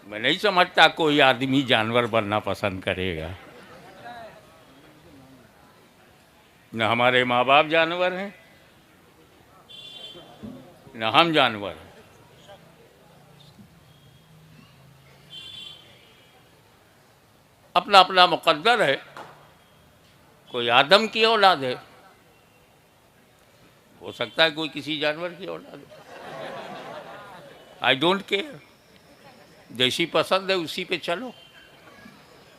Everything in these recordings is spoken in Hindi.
मैं नहीं समझता कोई आदमी जानवर बनना पसंद करेगा। न हमारे माँ बाप जानवर हैं, न हम जानवर हैं। अपना अपना मुकद्दर है। कोई आदम की औलाद है, हो सकता है कोई किसी जानवर की औलाद है। आई डोंट केयर, जैसी पसंद है उसी पे चलो।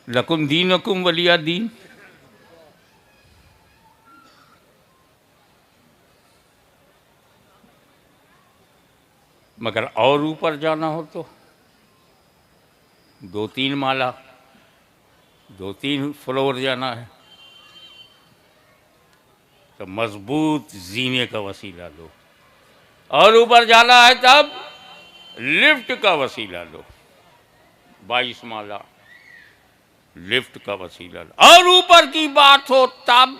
लकुम दीनुकुम वलिया दीन। मगर और ऊपर जाना हो तो 2-3 माला, 2-3 फ्लोर जाना है तो मजबूत जीने का वसीला लो। और ऊपर जाना है तब लिफ्ट का वसीला लो। 22 माला लिफ्ट का वसीला लो। और ऊपर की बात हो तब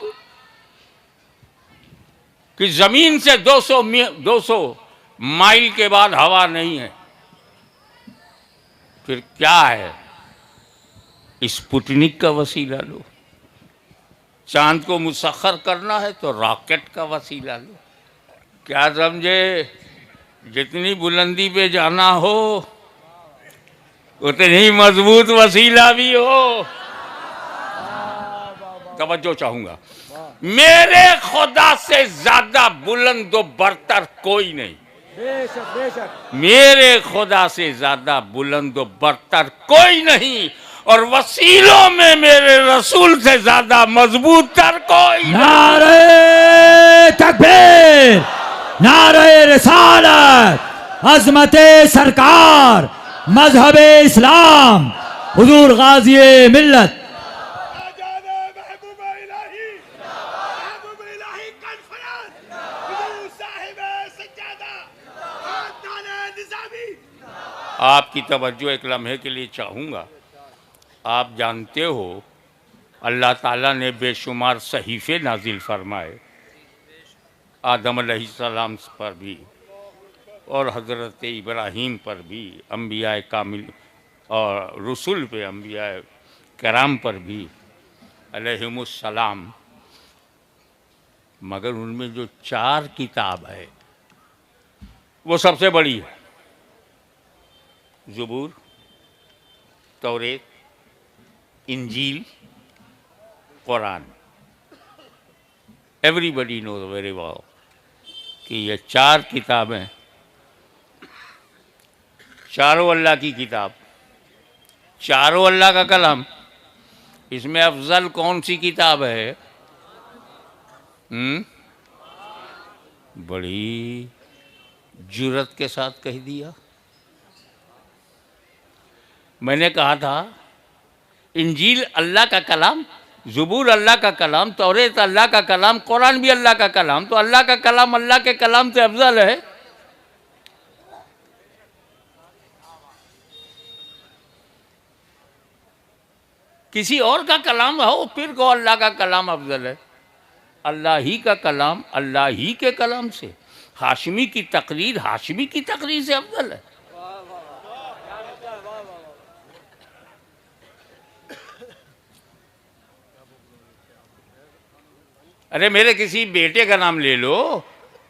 कि जमीन से 200 माइल के बाद हवा नहीं है, फिर क्या है? स्पुतनिक का वसीला लो। चांद को मुसख्खर करना है तो रॉकेट का वसीला लो। क्या समझे? जितनी बुलंदी पे जाना हो उतनी मजबूत वसीला भी हो। तवज्जो चाहूंगा, मेरे खुदा से ज्यादा बुलंद व बरतर कोई नहीं। बेशक बेशक। मेरे खुदा से ज्यादा बुलंद व बरतर कोई नहीं, और वसीलों में मेरे रसूल से ज्यादा मजबूत तर कोई नहीं। नारे तकबीर, नारे रिसालत, अजमते सरकार, मजहबे इस्लाम, हुजूर गाजी मिल्लत। आपकी तवज्जो एक लम्हे के लिए चाहूँगा। आप जानते हो अल्लाह ताला ने बेशुमार सहीफ़े नाजिल फरमाए आदम अलैहिस्सलाम पर भी और हज़रत इब्राहीम पर भी, अम्बिया कामिल और रसूल पे अम्बिया कराम पर भी अलैहिमुस्सलाम। मगर उनमें जो 4 किताब है वो सबसे बड़ी है। ज़बूर, तौरेत, इंजील, कुरान। एवरीबडी नोज वेरी वेल कि ये 4 किताबें, चारों अल्लाह की किताब, चारों अल्लाह का कलाम। इसमें अफजल कौन सी किताब है? बड़ी जुर्रत के साथ कह दिया। मैंने कहा था इंजील अल्लाह का कलाम, ज़बूर अल्लाह का कलाम, तौरेत अल्लाह का कलाम, कुरान भी अल्लाह का कलाम। तो अल्लाह का कलाम अल्लाह के कलाम से अफजल है। किसी और का कलाम हो फिर को अल्लाह का कलाम अफजल है। अल्लाह ही का कलाम अल्लाह ही के कलाम से, हाशमी की तकरीर हाशमी की तकरीर से अफजल है। अरे मेरे किसी बेटे का नाम ले लो,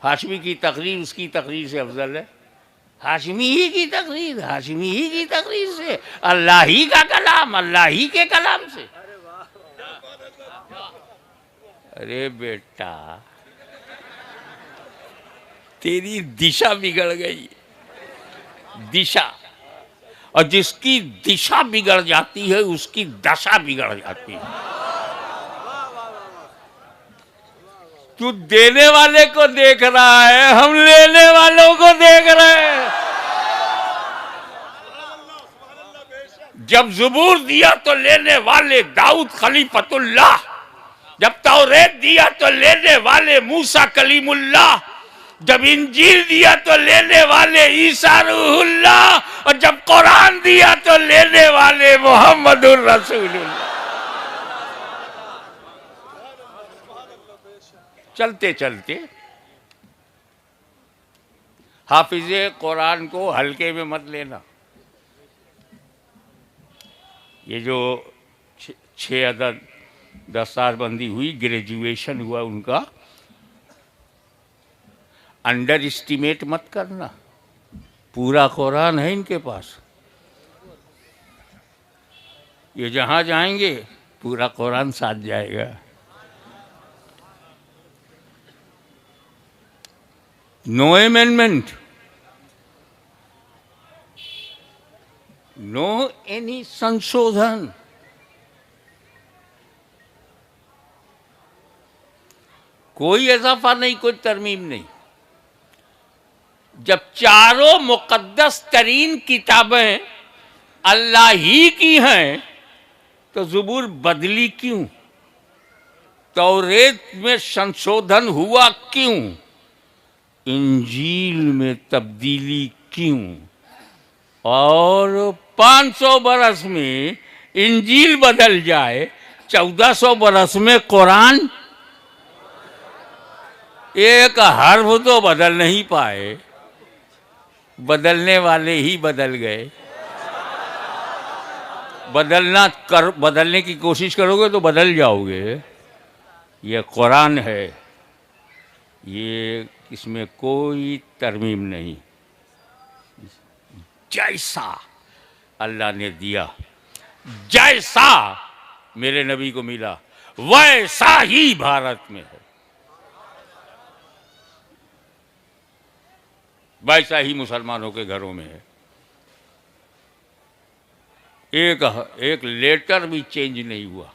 हाशमी की तकरीर उसकी तकरीर से अफजल है। हाशमी ही की तकरीर हाशमी ही की तकरीर से, अल्लाह ही का कलाम अल्लाह ही के कलाम से। अरे बेटा तेरी दिशा बिगड़ गई, दिशा। और जिसकी दिशा बिगड़ जाती है उसकी दशा बिगड़ जाती है। तू देने वाले को देख रहा है, हम लेने वालों को देख रहे हैं। जब ज़बूर दिया तो लेने वाले दाऊद खलीफतुल्लाह, जब तौरेत दिया तो लेने वाले मूसा कलीमुल्लाह, जब इंजील दिया तो लेने वाले ईसा रूहुल्लाह, और जब कुरान दिया तो लेने वाले मोहम्मदुर रसूलुल्लाह। चलते चलते हाफिज़े कुरान को हल्के में मत लेना। ये जो 6 अदद दस्तारबंदी हुई, ग्रेजुएशन हुआ उनका, अंडर एस्टिमेट मत करना। पूरा कुरान है इनके पास, ये जहाँ जाएंगे पूरा कुरान साथ जाएगा। नो अमेंडमेंट, नो एनी संशोधन। कोई इजाफा नहीं, कोई तरमीम नहीं। जब चारों मुकद्दस तरीन किताबें अल्लाह ही की हैं तो ज़बूर बदली क्यों? तौरेत में संशोधन हुआ क्यों? इंजील में तब्दीली क्यों? और 500 बरस में इंजील बदल जाए, 1400 बरस में कुरान एक हर्फ तो बदल नहीं पाए, बदलने वाले ही बदल गए। बदलने की कोशिश करोगे तो बदल जाओगे। ये कुरान है, ये इसमें कोई तरमीम नहीं। जैसा अल्लाह ने दिया, जैसा मेरे नबी को मिला, वैसा ही भारत में है, वैसा ही मुसलमानों के घरों में है। एक लेटर भी चेंज नहीं हुआ।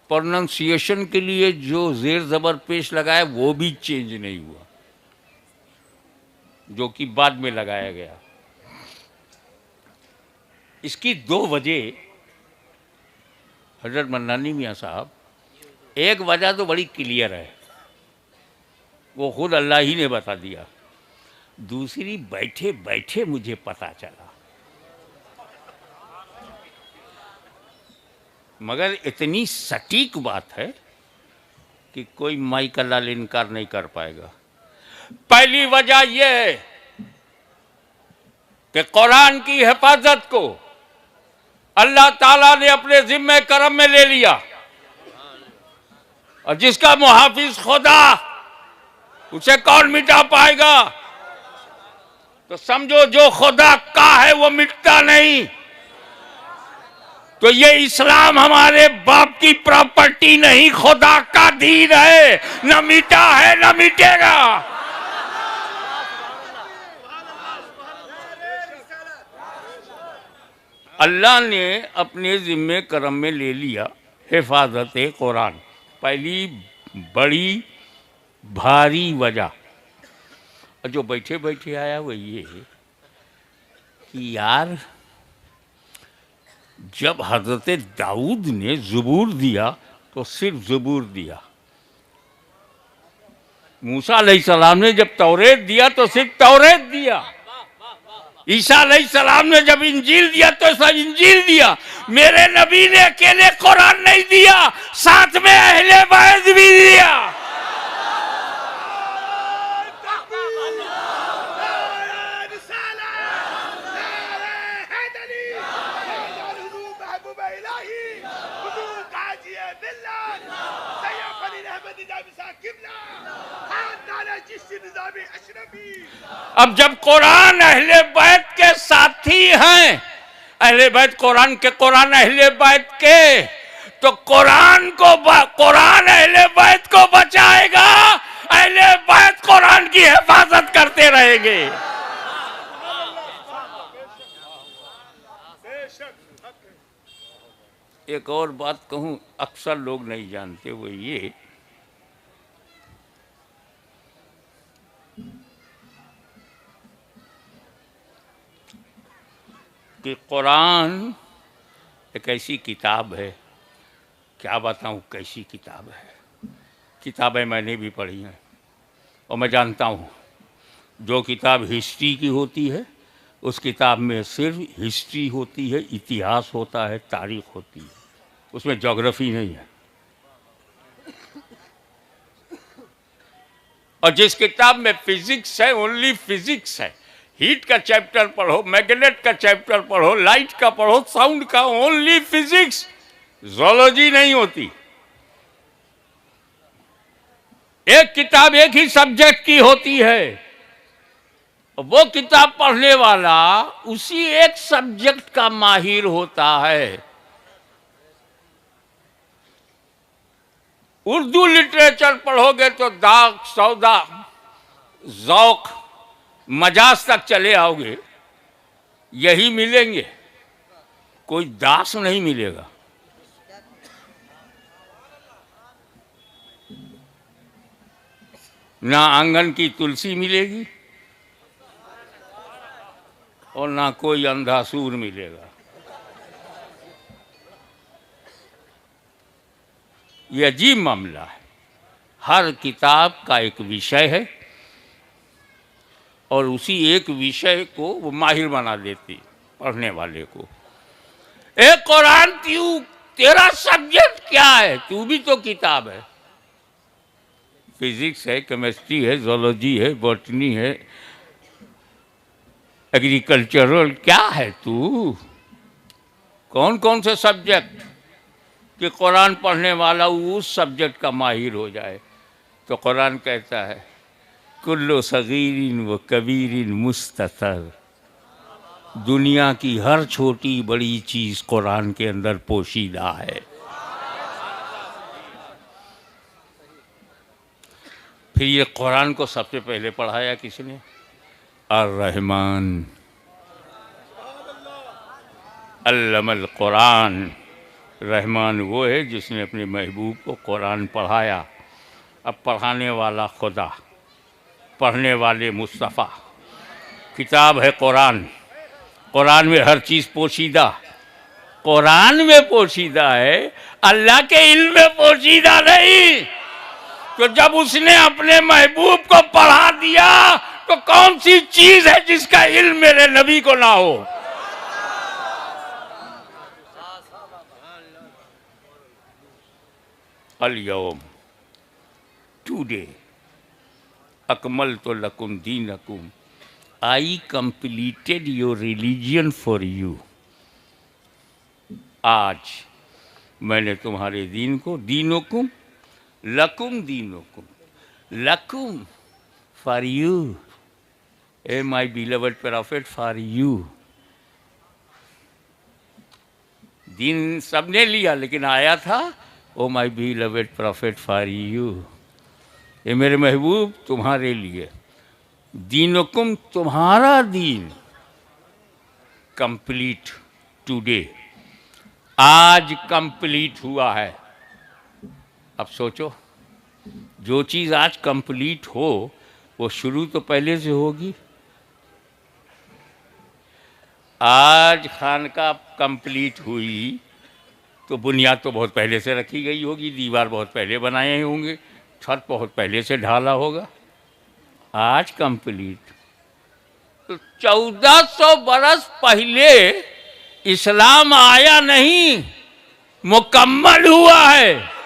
प्रोनाउंसिएशन के लिए जो जेर ज़बर पेश लगाया वो भी चेंज नहीं हुआ, जो कि बाद में लगाया गया। इसकी 2 वजह हजरत मन्नानी मियाँ साहब, एक वजह तो बड़ी क्लियर है, वो खुद अल्लाह ही ने बता दिया। दूसरी बैठे बैठे मुझे पता चला, मगर इतनी सटीक बात है कि कोई माई का लाल इनकार नहीं कर पाएगा। पहली वजह यह है कि कुरान की हिफाजत को अल्लाह ताला ने अपने जिम्मे करम में ले लिया, और जिसका मुहाफिज खुदा, उसे कौन मिटा पाएगा? तो समझो जो खुदा का है वो मिटता नहीं। तो ये इस्लाम हमारे बाप की प्रॉपर्टी नहीं, खुदा का दीन है, न मिटा है न मिटेगा। अल्लाह ने अपने जिम्मे करम में ले लिया हिफाजत कुरान। पहली बड़ी भारी वजह, और जो बैठे बैठे आया वो ये कि यार, जब हजरत दाऊद ने ज़बूर दिया तो सिर्फ ज़बूर दिया, मूसा अलैहिस्सलाम ने जब तौरेत दिया तो सिर्फ तौरेत दिया, ईसा अलैहिस्सलाम ने जब इंजील दिया तो सब इंजील दिया। मेरे नबी ने अकेले कुरान नहीं दिया, साथ में अहले बैत भी दिया। अब जब कुरान अहले बैत के साथी हैं, अहले बैत कुरान के, कुरान अहले बैत के, तो कुरान अहले बैत को बचाएगा, अहले बैत कुरान की हिफाजत करते रहेंगे। एक और बात कहूं, अक्सर लोग नहीं जानते, वो ये कि कुरान एक ऐसी किताब है, क्या बताऊं कैसी किताब है। किताबें मैंने भी पढ़ी हैं और मैं जानता हूं, जो किताब हिस्ट्री की होती है उस किताब में सिर्फ हिस्ट्री होती है, इतिहास होता है, तारीख होती है, उसमें ज्योग्राफी नहीं है। और जिस किताब में फिजिक्स है, ओनली फिजिक्स है, हीट का चैप्टर पढ़ो, मैग्नेट का चैप्टर पढ़ो, लाइट का पढ़ो, साउंड का, ओनली फिजिक्स, जोलॉजी नहीं होती। एक किताब एक ही सब्जेक्ट की होती है, वो किताब पढ़ने वाला उसी एक सब्जेक्ट का माहिर होता है। उर्दू लिटरेचर पढ़ोगे तो दाग सौदा जौक मजाज तक चले आओगे, यही मिलेंगे, कोई दास नहीं मिलेगा। ना आंगन की तुलसी मिलेगी और ना कोई अंधा सूर मिलेगा। ये अजीब मामला है। हर किताब का एक विषय है और उसी एक विषय को वो माहिर बना देती पढ़ने वाले को। ए कुरान, तू तेरा सब्जेक्ट क्या है? तू भी तो किताब है। फिजिक्स है, केमिस्ट्री है, जोलॉजी है, बॉटनी है, एग्रीकल्चरल, क्या है तू? कौन कौन से सब्जेक्ट कि कुरान पढ़ने वाला उस सब्जेक्ट का माहिर हो जाए। तो कुरान कहता है कुल्लु सगीरिन व कबीरिन मुस्ततर, दुनिया की हर छोटी बड़ी चीज़ कुरान के अंदर पोशीदा है। फिर ये कुरान को सबसे पहले पढ़ाया किसने? अर्रहमान अल्लमल कुरान। रहमान वो है जिसने अपने महबूब को कुरान पढ़ाया। अब पढ़ाने वाला खुदा, पढ़ने वाले मुस्तफ़ा। किताब है कुरान, कुरान में हर चीज़ पोशीदा, कुरान में पोशीदा है, अल्लाह के इल्म में पोशीदा नहीं। तो जब उसने अपने महबूब को पढ़ा दिया तो कौन सी चीज़ है जिसका इल्म मेरे नबी को ना हो? अल यौम, टुडे अकमलतु लकुम दीनकुम, I completed your religion for you. आज मैंने तुम्हारे दीन को, दीनुकुम लकुम दीनुकुम, लकुम फॉर यू, ए my beloved prophet for you. दीन सबने लिया लेकिन आया था ओ my beloved prophet for you, ये मेरे महबूब तुम्हारे लिए। दीनुकुम, तुम्हारा दीन कंप्लीट टुडे, आज कंप्लीट हुआ है। अब सोचो, जो चीज़ आज कंप्लीट हो वो शुरू तो पहले से होगी। आज खानका कंप्लीट हुई तो बुनियाद तो बहुत पहले से रखी गई होगी, दीवार बहुत पहले बनाए होंगे, छत बहुत पहले से ढाला होगा। आज कंप्लीट तो 1400 बरस पहले इस्लाम आया नहीं, मुकम्मल हुआ है।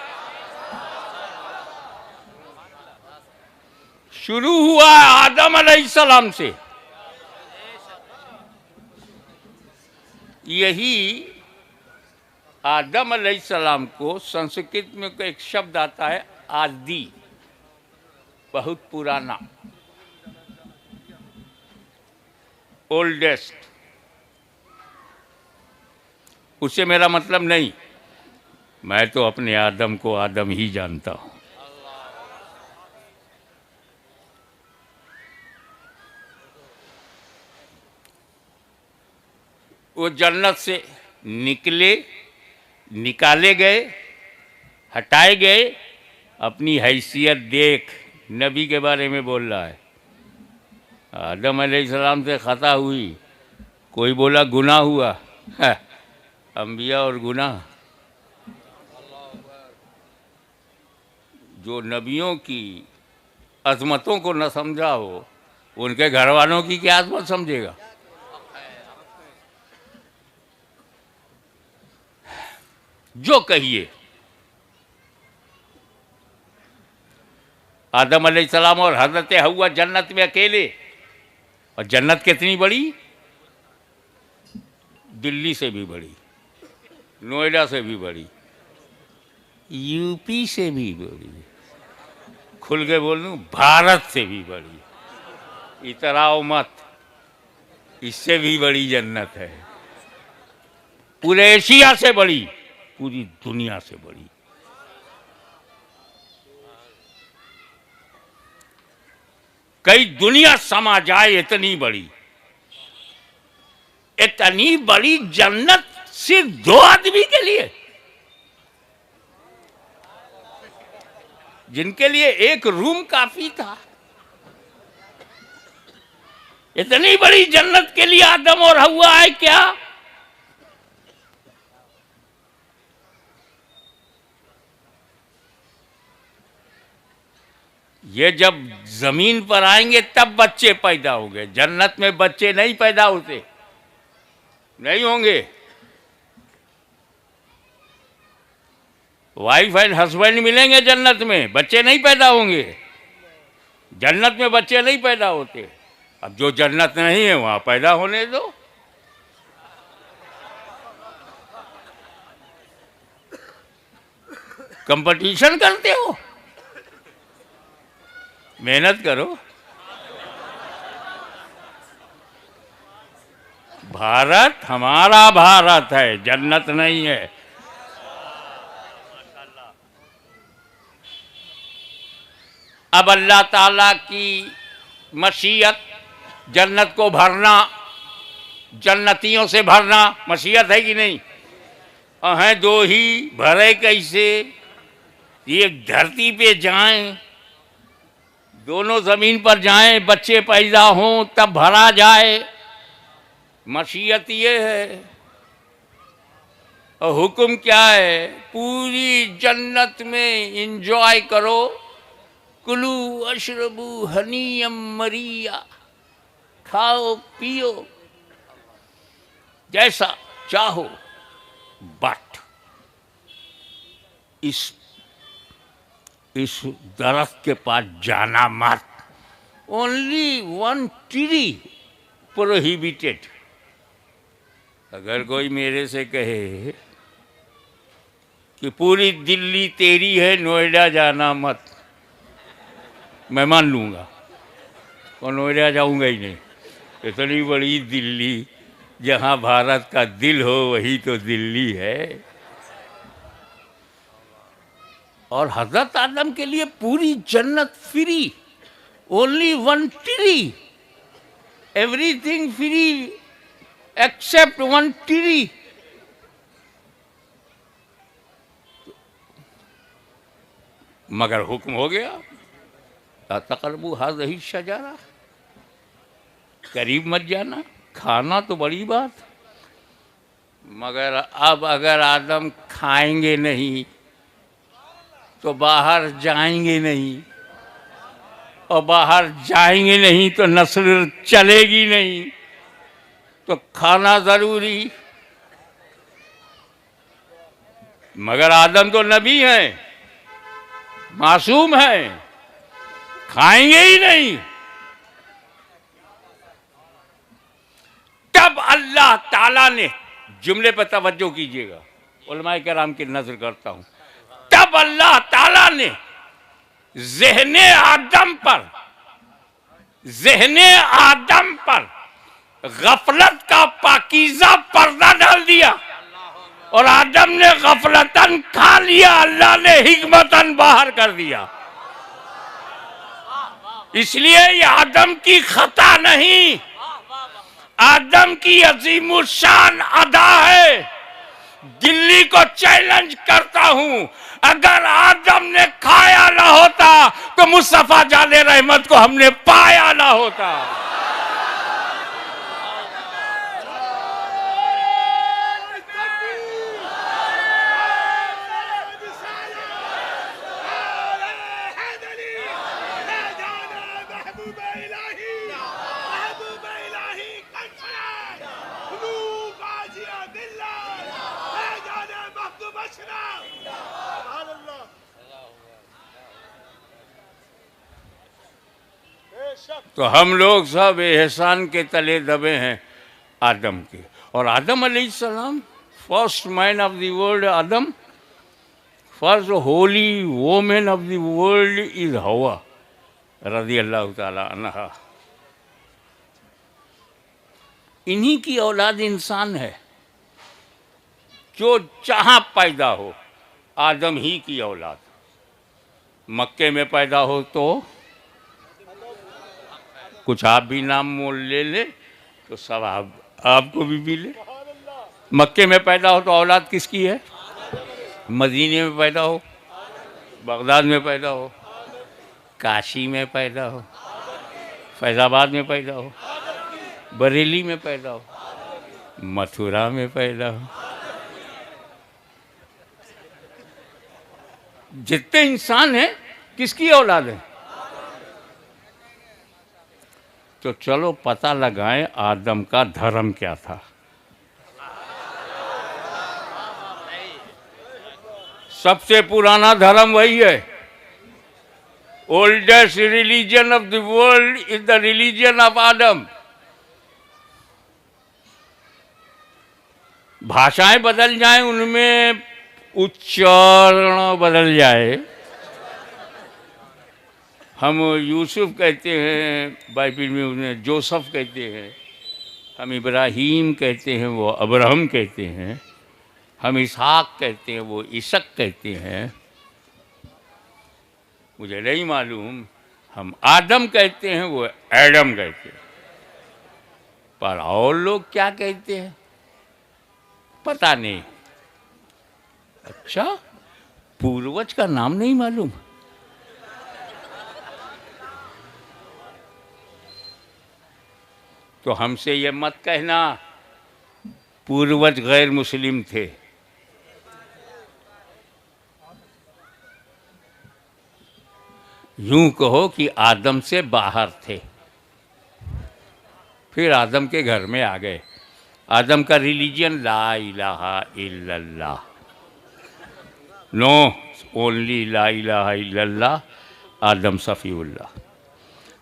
शुरू हुआ है आदम अलैहिस्सलाम से। यही आदम अलैहिस्सलाम को संस्कृत में एक शब्द आता है आदि, बहुत पुराना, ओल्डेस्ट। उससे मेरा मतलब नहीं, मैं तो अपने आदम को आदम ही जानता हूँ। वो जन्नत से निकले, निकाले गए, हटाए गए। अपनी हैसियत देख, नबी के बारे में बोल रहा है। आदम अलैहिस्सलाम से ख़ता हुई, कोई बोला गुनाह हुआ, अंबिया और गुनाह। जो नबियों की अज़मतों को न समझा हो, उनके घर वालों की क्या अज़मत समझेगा? जो कहिए, आदम अलैहिस्सलाम और हज़रत हव्वा जन्नत में अकेले, और जन्नत कितनी बड़ी? दिल्ली से भी बड़ी, नोएडा से भी बड़ी, यूपी से भी बड़ी, खुल के बोल दूं भारत से भी बड़ी। इतराओ मत, इससे भी बड़ी जन्नत है। पूरे एशिया से बड़ी, पूरी दुनिया से बड़ी। कई दुनिया समा जाए इतनी बड़ी, इतनी बड़ी जन्नत सिर्फ 2 आदमी के लिए, जिनके लिए एक रूम काफी था। इतनी बड़ी जन्नत के लिए आदम और हव्वा आए क्या? ये जब जमीन पर आएंगे तब बच्चे पैदा होंगे। जन्नत में बच्चे नहीं पैदा होते, नहीं होंगे। वाइफ एंड हस्बैंड मिलेंगे जन्नत में, बच्चे नहीं पैदा होंगे। जन्नत में बच्चे नहीं पैदा होते। अब जो जन्नत नहीं है वहां पैदा होने दो। कंपटीशन करते हो, मेहनत करो। भारत हमारा भारत है, जन्नत नहीं है। अब अल्लाह ताला की मशीयत, जन्नत को भरना, जन्नतियों से भरना, मशीयत है कि नहीं? हैं 2 ही, भरे कैसे? ये धरती पे जाएं, दोनों जमीन पर जाएं, बच्चे पैदा हों तब भरा जाए। मशीयत ये है। और हुक्म क्या है? पूरी जन्नत में इंजॉय करो। कुलू अशरबू हनीयम मरिया, खाओ पियो जैसा चाहो, बट इस दरख्त के पास जाना मत। Only 1 tree prohibited. अगर कोई मेरे से कहे कि पूरी दिल्ली तेरी है, नोएडा जाना मत, मैं मान लूँगा और नोएडा जाऊँगा ही नहीं। इतनी बड़ी दिल्ली, जहाँ भारत का दिल हो वही तो दिल्ली है। और हजरत आदम के लिए पूरी जन्नत free, only 1 tree, everything free except 1 tree. मगर हुक्म हो गया, ला तक़रबू हाज़िही शजरा, करीब मत जाना। खाना तो बड़ी बात, मगर अब अगर आदम खाएंगे नहीं तो बाहर जाएंगे नहीं, और बाहर जाएंगे नहीं तो नस्ल चलेगी नहीं, तो खाना ज़रूरी। मगर आदम तो नबी हैं, मासूम हैं, खाएंगे ही नहीं। तब अल्लाह ताला ने, जुमले पर तवज्जो कीजिएगा, उलमाए कराम की नजर करता हूं, तब अल्लाह ताला ने ज़हने आदम पर गफलत का पाकीज़ा पर्दा डाल दिया, और आदम ने गफलतन खा लिया, अल्लाह ने हिकमतन बाहर कर दिया। इसलिए ये आदम की खता नहीं, आदम की अजीमुशान अदा है। दिल्ली को चैलेंज करता हूं, अगर आदम ने खाया ना होता तो मुस्तफा जाने रहमत को हमने पाया ना होता। तो हम लोग सब एहसान के तले दबे हैं आदम के। और आदम अलैहिस्सलाम, first man of the world Adam, first Holi women of the world is हवा रज़ी अल्लाह ताला अन्हा। इन्हीं की औलाद इंसान है। जो जहाँ पैदा हो आदम ही की औलाद। मक्के में पैदा हो तो कुछ आप भी नाम मोल ले ले तो सब आपको भी मिले। मक्के में पैदा हो तो औलाद किसकी है? मदीने में पैदा हो, बगदाद में पैदा हो, काशी में पैदा हो, फैज़ाबाद में पैदा हो, बरेली में पैदा हो, मथुरा में पैदा हो। जितने इंसान हैं किसकी औलाद है? तो चलो पता लगाएं आदम का धर्म क्या था। सबसे पुराना धर्म वही है। Oldest religion of the world is the religion of Adam. भाषाएं बदल जाएं, उनमें उच्चारण बदल जाए। हम यूसुफ कहते हैं, बाइबिल में उन्हें जोसफ कहते हैं। हम इब्राहीम कहते हैं, वो अब्राहम कहते हैं। हम इसहाक कहते हैं, वो इसक कहते हैं। मुझे नहीं मालूम। हम आदम कहते हैं, वो एडम कहते हैं। पर और लोग क्या कहते हैं पता नहीं। अच्छा, पूर्वज का नाम नहीं मालूम? तो हमसे ये मत कहना पूर्वज गैर मुस्लिम थे। यूं कहो कि आदम से बाहर थे, फिर आदम के घर में आ गए। आदम का रिलीजन ला इलाहा इल्लल्लाह, नो ओनली ला इलाहा इल्लल्लाह, आदम सफ़ीउल्लाह।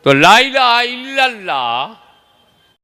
तो ला इलाहा इल्लल्लाह